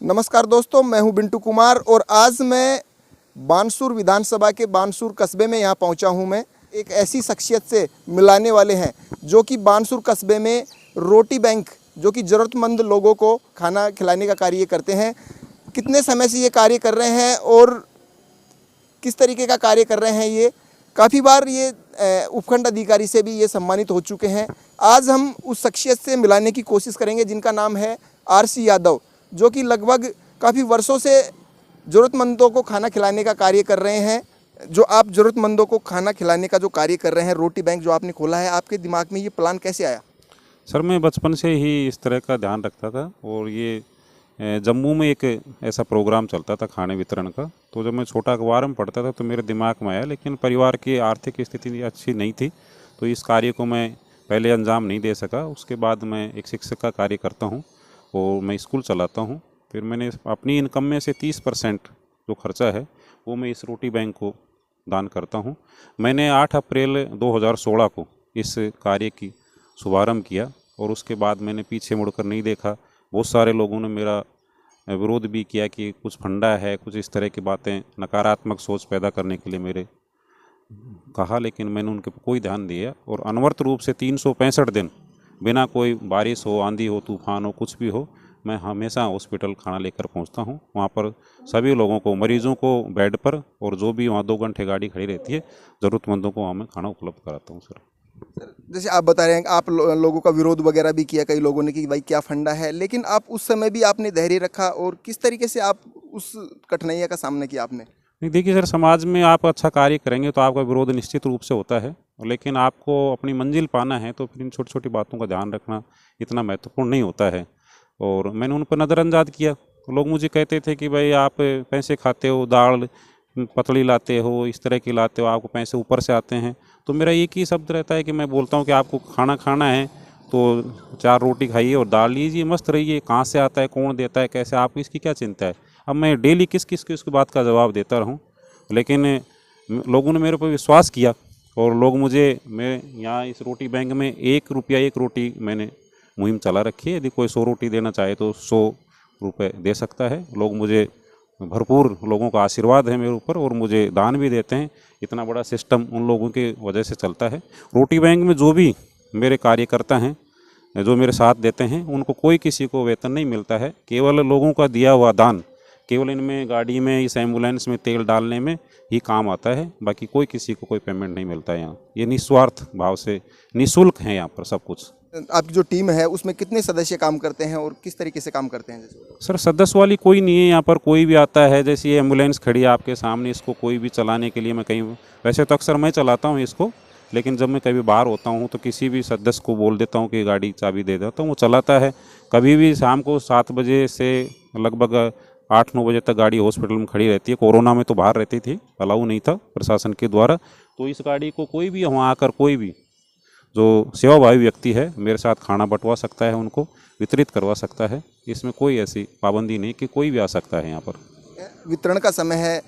नमस्कार दोस्तों, मैं हूं बिंटू कुमार और आज मैं बानसूर विधानसभा के बानसूर कस्बे में यहाँ पहुँचा हूं। मैं एक ऐसी शख्सियत से मिलाने वाले हैं जो कि बानसूर कस्बे में रोटी बैंक, जो कि ज़रूरतमंद लोगों को खाना खिलाने का कार्य करते हैं। कितने समय से ये कार्य कर रहे हैं और किस तरीके का कार्य कर रहे हैं, ये काफ़ी बार ये उपखंड अधिकारी से भी ये सम्मानित हो चुके हैं। आज हम उस शख्सियत से मिलाने की कोशिश करेंगे जिनका नाम है आरसी यादव, जो कि लगभग काफ़ी वर्षों से ज़रूरतमंदों को खाना खिलाने का कार्य कर रहे हैं। जो आप ज़रूरतमंदों को खाना खिलाने का जो कार्य कर रहे हैं, रोटी बैंक जो आपने खोला है, आपके दिमाग में ये प्लान कैसे आया? सर, मैं बचपन से ही इस तरह का ध्यान रखता था और ये जम्मू में एक ऐसा प्रोग्राम चलता था खाने वितरण का। तो जब मैं छोटा अखबार में पढ़ता था तो मेरे दिमाग में आया, लेकिन परिवार की आर्थिक स्थिति अच्छी नहीं थी तो इस कार्य को मैं पहले अंजाम नहीं दे सका। उसके बाद मैं एक शिक्षक का कार्य करता हूँ और मैं स्कूल चलाता हूँ। फिर मैंने अपनी इनकम में से 30% जो खर्चा है वो मैं इस रोटी बैंक को दान करता हूँ। मैंने 8 अप्रैल 2016 को इस कार्य की शुभारंभ किया और उसके बाद मैंने पीछे मुड़कर नहीं देखा। बहुत सारे लोगों ने मेरा विरोध भी किया कि कुछ फंडा है, कुछ इस तरह की बातें, नकारात्मक सोच पैदा करने के लिए मेरे कहा, लेकिन मैंने उनके पर कोई ध्यान दिया और अनवरत रूप से 365 दिन बिना कोई बारिश हो, आंधी हो, तूफान हो, कुछ भी हो, मैं हमेशा हॉस्पिटल खाना लेकर पहुंचता हूं। वहां पर सभी लोगों को, मरीजों को बेड पर, और जो भी वहां 2 घंटे गाड़ी खड़ी रहती है, ज़रूरतमंदों को वहाँ मैं खाना उपलब्ध कराता हूँ। सर, जैसे आप बता रहे हैं कि आप लोगों का विरोध वगैरह भी किया, कई लोगों ने कि भाई क्या फंडा है, लेकिन आप उस समय भी आपने धैर्य रखा और किस तरीके से आप उस कठिनाइयों का सामना किया आपने? नहीं, देखिए सर, समाज में आप अच्छा कार्य करेंगे तो आपका विरोध निश्चित रूप से होता है, लेकिन आपको अपनी मंजिल पाना है तो फिर इन छोटी छोटी बातों का ध्यान रखना इतना महत्वपूर्ण नहीं होता है। और मैंने उन पर नज़रअंदाज किया तो लोग मुझे कहते थे कि भाई आप पैसे खाते हो, दाल पतली लाते हो, इस तरह की लाते हो, आपको पैसे ऊपर से आते हैं। तो मेरा एक ही शब्द रहता है कि मैं बोलता हूँ कि आपको खाना खाना है तो 4 रोटी खाइए और दाल लीजिए, मस्त रहिए। कहाँ से आता है, कौन देता है, कैसे, आपको इसकी क्या चिंता है? अब मैं डेली किस किस की उसकी बात का जवाब देता रहूं, लेकिन लोगों ने मेरे पर विश्वास किया और लोग मुझे, मैं यहाँ इस रोटी बैंक में 1 रुपया 1 रोटी मैंने मुहिम चला रखी है। यदि कोई 100 रोटी देना चाहे तो 100 रुपये दे सकता है। लोग मुझे, भरपूर लोगों का आशीर्वाद है मेरे ऊपर और मुझे दान भी देते हैं। इतना बड़ा सिस्टम उन लोगों की वजह से चलता है। रोटी बैंक में जो भी मेरे कार्यकर्ता हैं, जो मेरे साथ देते हैं, उनको कोई किसी को वेतन नहीं मिलता है। केवल लोगों का दिया हुआ दान केवल इनमें गाड़ी में, इस एम्बुलेंस में तेल डालने में ही काम आता है। बाकी कोई किसी को कोई पेमेंट नहीं मिलता है यहाँ। ये निस्वार्थ भाव से निःशुल्क है यहाँ पर सब कुछ। आपकी जो टीम है उसमें कितने सदस्य काम करते हैं और किस तरीके से काम करते हैं? जैसे सर, सदस्य वाली कोई नहीं है यहाँ पर, कोई भी आता है। जैसे ये एम्बुलेंस खड़ी है आपके सामने, इसको कोई भी चलाने के लिए मैं कहीं, वैसे तो अक्सर मैं चलाता हूँ इसको, लेकिन जब मैं कभी बाहर होता हूँ तो किसी भी सदस्य को बोल देता हूँ कि गाड़ी चाबी दे देता हूँ, वो चलाता है। कभी भी शाम को 7 बजे से लगभग 8-9 बजे तक गाड़ी हॉस्पिटल में खड़ी रहती है। कोरोना में तो बाहर रहती थी, अलाउ नहीं था प्रशासन के द्वारा। तो इस गाड़ी को कोई भी वहाँ आकर, कोई भी जो सेवाभावी व्यक्ति है, मेरे साथ खाना बंटवा सकता है, उनको वितरित करवा सकता है। इसमें कोई ऐसी पाबंदी नहीं कि कोई भी आ सकता है यहाँ पर। वितरण का समय है,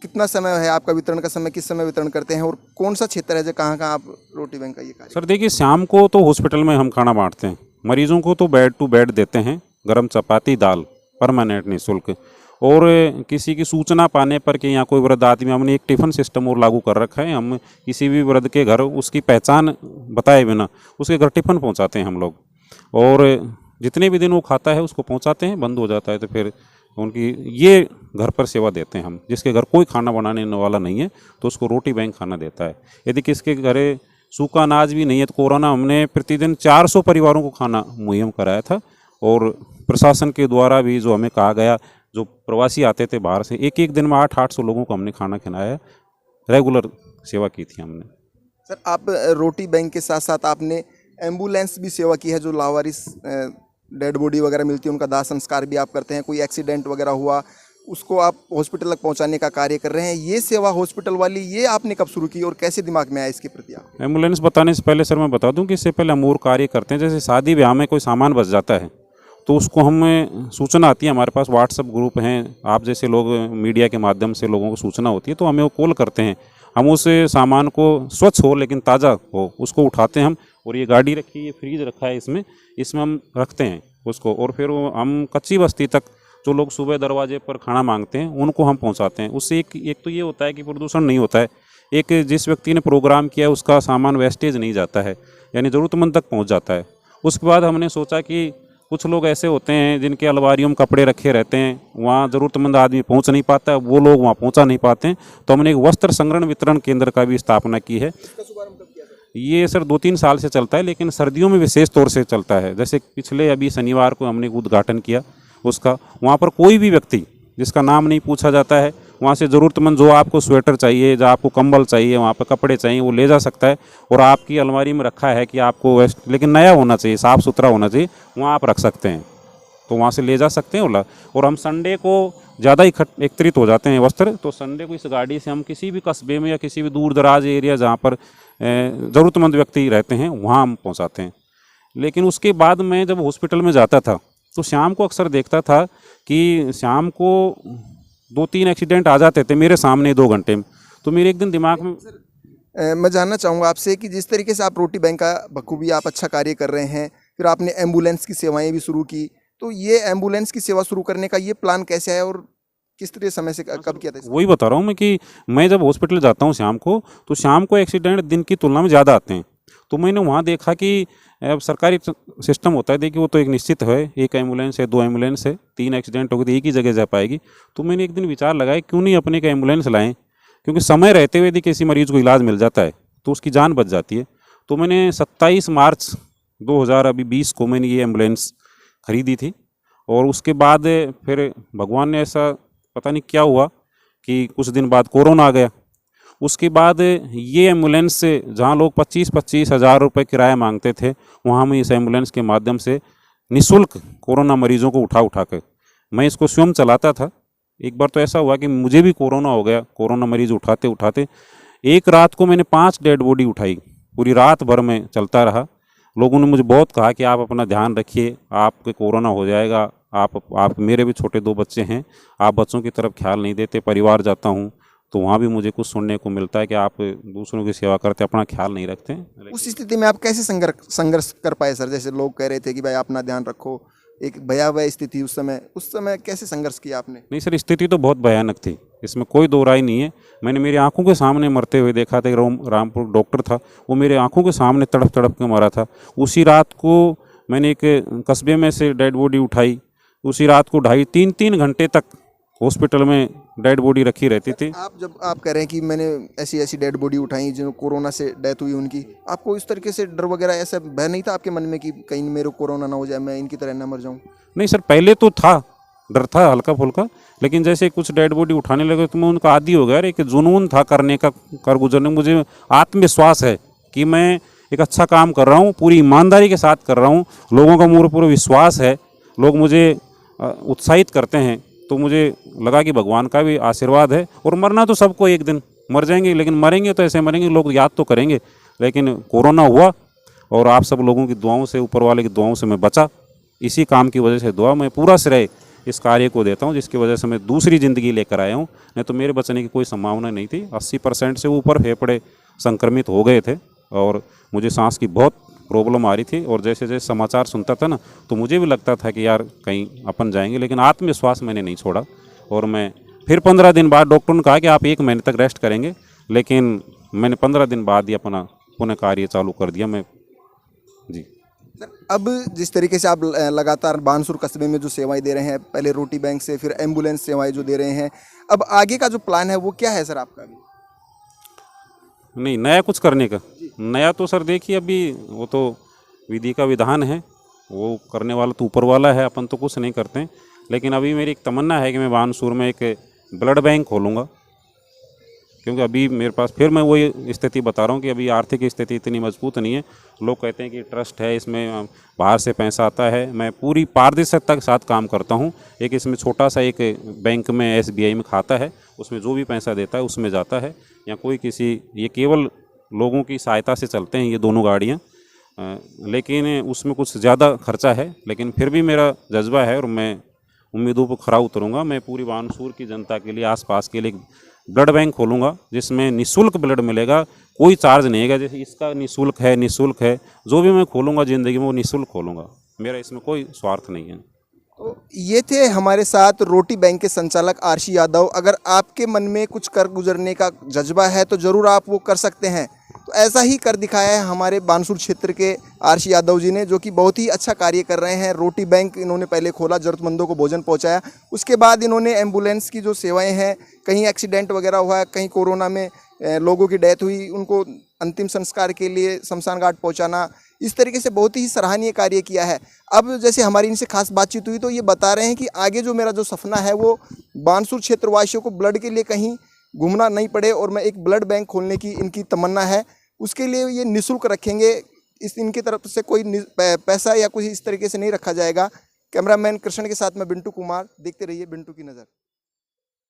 कितना समय है आपका वितरण का समय, किस समय वितरण करते हैं और कौन सा क्षेत्र है जो कहाँ कहाँ आप रोटी बैंक का ये कार्य? सर देखिए, शाम को तो हॉस्पिटल में हम खाना बांटते हैं, मरीजों को तो बेड टू बेड देते हैं, गरम चपाती, दाल, परमानेंट निःशुल्क। और किसी की सूचना पाने पर कि यहाँ कोई वृद्ध आदमी, हमने एक टिफ़िन सिस्टम और लागू कर रखा है। हम किसी भी वृद्ध के घर उसकी पहचान बताए बिना उसके घर टिफ़िन पहुँचाते हैं हम लोग, और जितने भी दिन वो खाता है उसको पहुँचाते हैं। बंद हो जाता है तो फिर उनकी ये घर पर सेवा देते हैं हम। जिसके घर कोई खाना बनाने वाला नहीं है तो उसको रोटी बैंक खाना देता है। यदि किसके घर सूखा अनाज भी नहीं है तो कोरोना हमने प्रतिदिन 400 परिवारों को खाना मुहैया कराया था। और प्रशासन के द्वारा भी जो हमें कहा गया, जो प्रवासी आते थे बाहर से, एक दिन में 800 लोगों को हमने खाना खिलाया। रेगुलर सेवा की थी हमने। सर, आप रोटी बैंक के साथ साथ आपने एम्बुलेंस भी सेवा की है, जो लावारिस डेड बॉडी वगैरह मिलती है उनका दाह संस्कार भी आप करते हैं। कोई एक्सीडेंट वगैरह हुआ उसको आप हॉस्पिटल तक पहुंचाने का कार्य कर रहे हैं। ये सेवा हॉस्पिटल वाली, ये आपने कब शुरू की और कैसे दिमाग में आया इसके प्रति? आप एम्बुलेंस बताने से पहले सर मैं बता दूं कि इससे पहले हम और कार्य करते हैं। जैसे शादी ब्याह में कोई सामान बच जाता है तो उसको हम, सूचना आती है, हमारे पास व्हाट्सएप ग्रुप हैं, आप जैसे लोग मीडिया के माध्यम से लोगों को सूचना होती है तो हमें वो कॉल करते हैं। हम उस सामान को, स्वच्छ हो लेकिन ताज़ा हो, उसको उठाते हैं हम। और ये गाड़ी रखी है, ये फ्रीज रखा है, इसमें हम रखते हैं उसको। और फिर वो हम कच्ची बस्ती तक जो लोग सुबह दरवाजे पर खाना मांगते हैं उनको हम पहुंचाते हैं। उससे एक तो ये होता है कि प्रदूषण नहीं होता है, एक जिस व्यक्ति ने प्रोग्राम किया है उसका सामान वेस्टेज नहीं जाता है, यानी ज़रूरतमंद तक पहुंच जाता है। उसके बाद हमने सोचा कि कुछ लोग ऐसे होते हैं जिनके अलमारियों में कपड़े रखे रहते हैं, वहाँ ज़रूरतमंद आदमी पहुँच नहीं पाता है, वो लोग वहाँ पहुँचा नहीं पाते हैं, तो हमने एक वस्त्र संग्रहण वितरण केंद्र का भी स्थापना की है। ये सर 2-3 साल से चलता है, लेकिन सर्दियों में विशेष तौर से चलता है। जैसे पिछले अभी शनिवार को हमने उद्घाटन किया उसका, वहाँ पर कोई भी व्यक्ति जिसका नाम नहीं पूछा जाता है, वहाँ से ज़रूरतमंद जो आपको स्वेटर चाहिए, जो आपको कंबल चाहिए, वहाँ पर कपड़े चाहिए, वो ले जा सकता है। और आपकी अलमारी में रखा है कि आपको वेस्ट, लेकिन नया होना चाहिए, साफ़ सुथरा होना चाहिए, वहाँ आप रख सकते हैं, तो वहाँ से ले जा सकते हैं ओला। और हम संडे को ज़्यादा एकत्रित हो जाते हैं वस्त्र, तो संडे को इस गाड़ी से हम किसी भी कस्बे में या किसी भी दूर दराज एरिया जहाँ पर ज़रूरतमंद व्यक्ति रहते हैं वहाँ हम पहुँचाते हैं। लेकिन उसके बाद मैं जब हॉस्पिटल में जाता था तो शाम को अक्सर देखता था कि शाम को 2-3 एक्सीडेंट आ जाते थे मेरे सामने 2 घंटे में। तो मेरे एक दिन दिमाग में मैं जानना चाहूँगा आपसे कि जिस तरीके से आप रोटी बैंक का बखूबी आप अच्छा कार्य कर रहे हैं, फिर आपने एम्बुलेंस की सेवाएं भी शुरू की, तो ये एम्बुलेंस की सेवा शुरू करने का ये प्लान कैसे है और किस तरह समय से कब किया था इसको? वही बता रहा हूँ मैं कि मैं जब हॉस्पिटल जाता हूँ शाम को, तो शाम को एक्सीडेंट दिन की तुलना में ज़्यादा आते हैं। तो मैंने वहाँ देखा कि अब सरकारी सिस्टम होता है, देखिए वो तो एक निश्चित है, 1 एम्बुलेंस है, 2 एम्बुलेंस है, 3 एक्सीडेंट होगी तो एक ही जगह जा पाएगी। तो मैंने एक दिन विचार लगाया क्यों नहीं अपने एक एम्बुलेंस लाएँ, क्योंकि समय रहते हुए यदि किसी मरीज़ को इलाज मिल जाता है तो उसकी जान बच जाती है। तो मैंने 27 मार्च 2020 को मैंने ये एम्बुलेंस खरीदी थी। और उसके बाद फिर भगवान ने ऐसा पता नहीं क्या हुआ कि कुछ दिन बाद कोरोना आ गया। उसके बाद ये एम्बुलेंस से जहाँ लोग 25-25 हज़ार रुपये किराया मांगते थे, वहाँ मैं इस एम्बुलेंस के माध्यम से निःशुल्क कोरोना मरीजों को उठा कर मैं इसको स्वयं चलाता था। एक बार तो ऐसा हुआ कि मुझे भी कोरोना हो गया, कोरोना मरीज उठाते उठाते एक रात को मैंने 5 डेड बॉडी उठाई, पूरी रात भर में चलता रहा। लोगों ने मुझे बहुत कहा कि आप अपना ध्यान रखिए, आपके कोरोना हो जाएगा, आप मेरे भी छोटे 2 बच्चे हैं, आप बच्चों की तरफ ख्याल नहीं देते। परिवार जाता हूँ तो वहाँ भी मुझे कुछ सुनने को मिलता है कि आप दूसरों की सेवा करते, अपना ख्याल नहीं रखते। उस स्थिति में आप कैसे संघर्ष कर पाए सर? जैसे लोग कह रहे थे कि भाई अपना ध्यान रखो, एक भयावह स्थिति उस समय कैसे संघर्ष किया आपने? नहीं सर, स्थिति तो बहुत भयानक थी, इसमें कोई दो राय नहीं है। मैंने मेरी आंखों के सामने मरते हुए देखा था। रामपुर डॉक्टर था, वो मेरे आंखों के सामने तड़प तड़प के मरा था। उसी रात को मैंने एक कस्बे में से डेड बॉडी उठाई, उसी रात को 2.5-3 घंटे तक हॉस्पिटल में डेड बॉडी रखी रहती थी। आप कह रहे हैं कि मैंने ऐसी डेड बॉडी उठाई जो कोरोना से डेथ हुई उनकी, आपको इस तरीके से डर वगैरह ऐसा भय नहीं था आपके मन में कि कहीं मेरे को कोरोना ना हो जाए, मैं इनकी तरह ना मर जाऊं? नहीं सर, पहले तो था, डर था हल्का फुल्का, लेकिन जैसे कुछ डेड बॉडी उठाने लगे तो मैं उनका आदी हो गया। एक जुनून था करने का, कर गुजरने। मुझे आत्मविश्वास है कि मैं एक अच्छा काम कर रहा हूँ, पूरी ईमानदारी के साथ कर रहा हूँ, लोगों का मुझे पूरा विश्वास है, लोग मुझे उत्साहित करते हैं। तो मुझे लगा कि भगवान का भी आशीर्वाद है। और मरना तो सबको एक दिन मर जाएंगे, लेकिन मरेंगे तो ऐसे मरेंगे, लोग याद तो करेंगे। लेकिन कोरोना हुआ और आप सब लोगों की दुआओं से, ऊपर वाले की दुआओं से मैं बचा। इसी काम की वजह से दुआ, मैं पूरा श्रेय इस कार्य को देता हूं, जिसकी वजह से मैं दूसरी ज़िंदगी लेकर आया हूं। नहीं तो मेरे बचने की कोई संभावना नहीं थी। 80% से ऊपर फेफड़े संक्रमित हो गए थे और मुझे सांस की बहुत प्रॉब्लम आ रही थी। और जैसे जैसे समाचार सुनता था ना, तो मुझे भी लगता था कि यार कहीं अपन जाएंगे, लेकिन आत्मविश्वास मैंने नहीं छोड़ा। और मैं फिर 15 दिन बाद डॉक्टर ने कहा कि आप 1 महीने तक रेस्ट करेंगे, लेकिन मैंने 15 दिन बाद ही अपना पुनः कार्य चालू कर दिया। मैं जी सर, अब जिस तरीके से आप लगातार बानसूर कस्बे में जो सेवाएं दे रहे हैं, पहले रोटी बैंक से, फिर एम्बुलेंस सेवाएं जो दे रहे हैं, अब आगे का जो प्लान है वो क्या है सर आपका? नहीं, नया कुछ करने का नया तो सर देखिए, अभी वो तो विधि का विधान है, वो करने वाला तो ऊपर वाला है, अपन तो कुछ नहीं करते हैं। लेकिन अभी मेरी एक तमन्ना है कि मैं बानसूर में एक ब्लड बैंक खोलूँगा, क्योंकि अभी मेरे पास, फिर मैं वही स्थिति बता रहा हूँ कि अभी आर्थिक स्थिति इतनी मजबूत नहीं है। लोग कहते हैं कि ट्रस्ट है, इसमें बाहर से पैसा आता है। मैं पूरी पारदर्शिता के साथ काम करता हूँ। एक इसमें छोटा सा एक बैंक में SBI में खाता है, उसमें जो भी पैसा देता है उसमें जाता है, या कोई किसी, ये केवल लोगों की सहायता से चलते हैं ये दोनों गाड़ियाँ। लेकिन उसमें कुछ ज़्यादा खर्चा है, लेकिन फिर भी मेरा जज्बा है और मैं उम्मीदों पर खरा उतरूँगा। मैं पूरी बानसूर की जनता के लिए, आसपास के लिए ब्लड बैंक खोलूँगा, जिसमें निःशुल्क ब्लड मिलेगा, कोई चार्ज नहीं है। जैसे इसका निःशुल्क है, जो भी मैं खोलूँगा ज़िंदगी में वो निःशुल्क खोलूँगा। मेरा इसमें कोई स्वार्थ नहीं है। तो ये थे हमारे साथ रोटी बैंक के संचालक आरसी यादव। अगर आपके मन में कुछ कर गुजरने का जज्बा है तो ज़रूर आप वो कर सकते हैं। तो ऐसा ही कर दिखाया है हमारे बानसूर क्षेत्र के आरसी यादव जी ने, जो कि बहुत ही अच्छा कार्य कर रहे हैं। रोटी बैंक इन्होंने पहले खोला, ज़रूरतमंदों को भोजन पहुंचाया। उसके बाद इन्होंने एम्बुलेंस की जो सेवाएं हैं, कहीं एक्सीडेंट वगैरह हुआ, कहीं कोरोना में लोगों की डेथ हुई, उनको अंतिम संस्कार के लिए शमशान घाट पहुंचाना, इस तरीके से बहुत ही सराहनीय कार्य किया है। अब जैसे हमारी इनसे खास बातचीत हुई तो ये बता रहे हैं कि आगे जो मेरा जो सपना है वो बानसूर क्षेत्रवासियों को ब्लड के लिए कहीं घूमना नहीं पड़े और मैं एक ब्लड बैंक खोलने की इनकी तमन्ना है। उसके लिए ये निःशुल्क रखेंगे, इस इनकी तरफ से कोई पैसा या कुछ इस तरीके से नहीं रखा जाएगा। कैमरामैन कृष्ण के साथ मैं बिंटू कुमार, देखते रहिए बिंटू की नज़र।